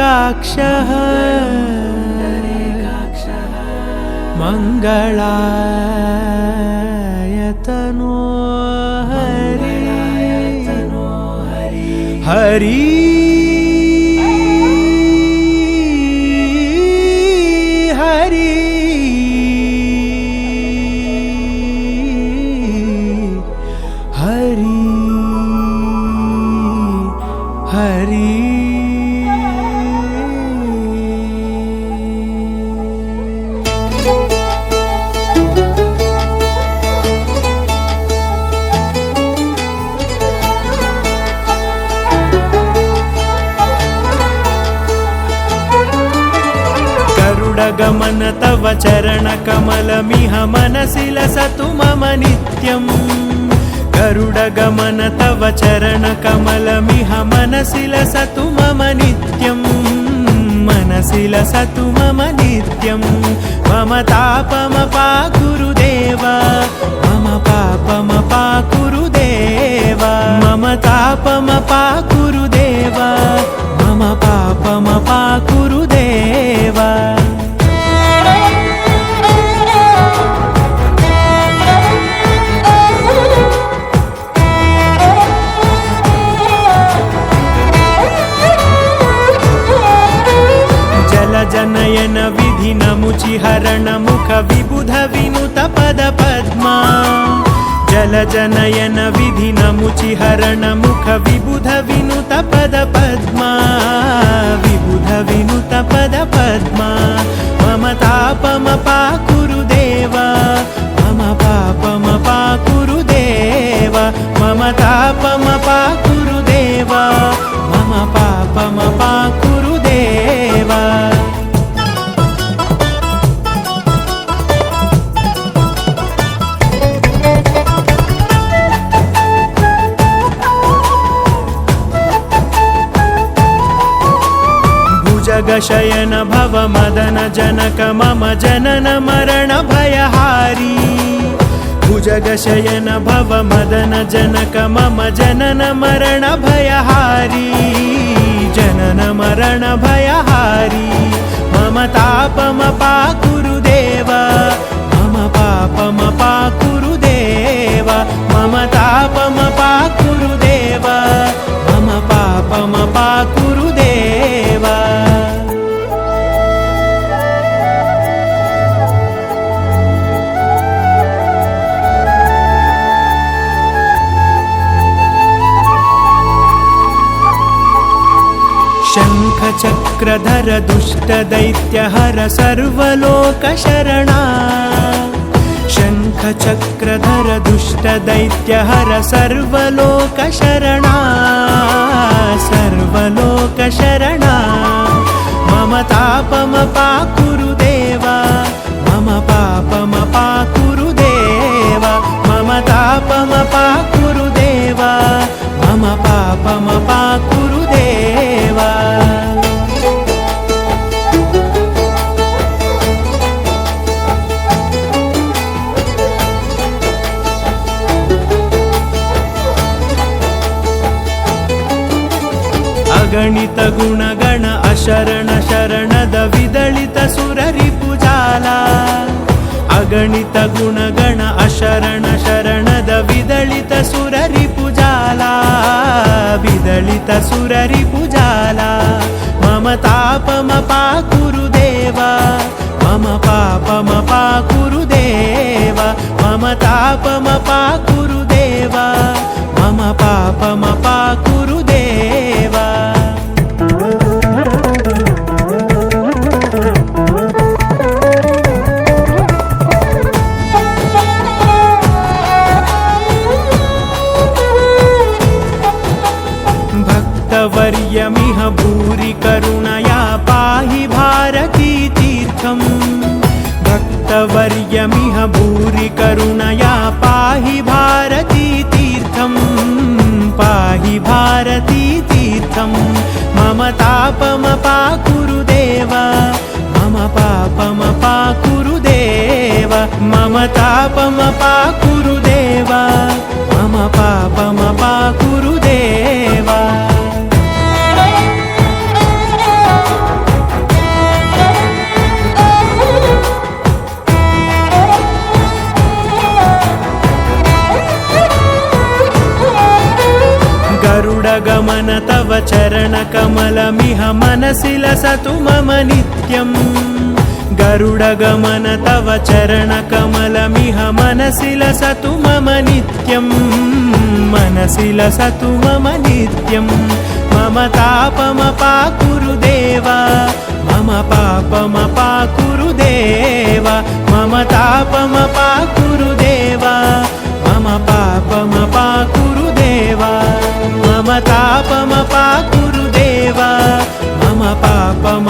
पुण्डरीकाक्षः मङ्गलायतनो हरि हरि हरि हरि हरि गमन तव चरण कमलमिह मनसि लसतु मम नित्यम् गरुडगमन तव चरण कमलमिह मनसि लसतु मम नित्यम् मनसि लसतु मम नित्यम् मम तापमपाकुरुदेव मम पापमपाकुरुदेव मम तापमपाकुरुदेव मम पापमपाकुरुदेव जनयन विधि नमुचि हरण मुख विबुध विनुत पद पद्मा जल जनयन विधि नमुचि हरण मुख विबुध विनुत पद पद्मा विबुध विनुत पद पद्मा मम तापमपाकुरुदेव मम पापमपाकुरुदेव मम तापमपाकुरुदेव मम पापमपाकुरुदेव जगशयन भव मदन जनक मम जनन मरण भयहारी भुजगशयन भव मदन जनक मम जनन मरण भयहारी जनन मरण भयहारी मम तापमपाकुरुदेव मम पापमपाकुरुदेव मम तापमपाकुरुदेव मम पापमपाकुरुदेव शङ्खचक्रधर दुष्टदैत्यहर सर्वलोकशरणा शङ्खचक्रधर दुष्टदैत्यहर सर्वलोकशरणा सर्वलोकशरणा मम तापमपाकुरुदेव मम पापमपाकुरुदेव मम तापमपाकुरुदेव मम पापमपाकुरुदेव अगणित गुणगण अशरण शरणद विदलित सुररिपुजाला अगणित गुणगण अशरण शरणद विदलित सुररिपुजाला विदलित सुररिपुजाला मम तापमपाकुरुदेव मम पापमपाकुरुदेव मम तापमपाकुरुदेव मम पापमपाकुरुदेव भक्तवर्यमिह भूरि करुणया पाहि भारती तीर्थम् भक्तवर्यमिह भूरि करुणया पाहि भारती तीर्थम् पाहि भारती तीर्थम् मम तापमपाकुरुदेव मम पापमपाकुरुदेव मम तापमपाकुरुदेव मम पापमपाकुरुदेव गरुडगमन तव चरणकमलमिह मनसि लसतु मम नित्यम् गरुडगमन तव चरणकमलमिह मनसि लसतु मम नित्यम् मनसि लसतु मम नित्यम् मम तापमपाकुरु देवा मम पापमपाकुरु देवा मम तापमपाकुरु देवा मम पापमपाकुरु देवा मम तापमपाकुरु देवा मम पापम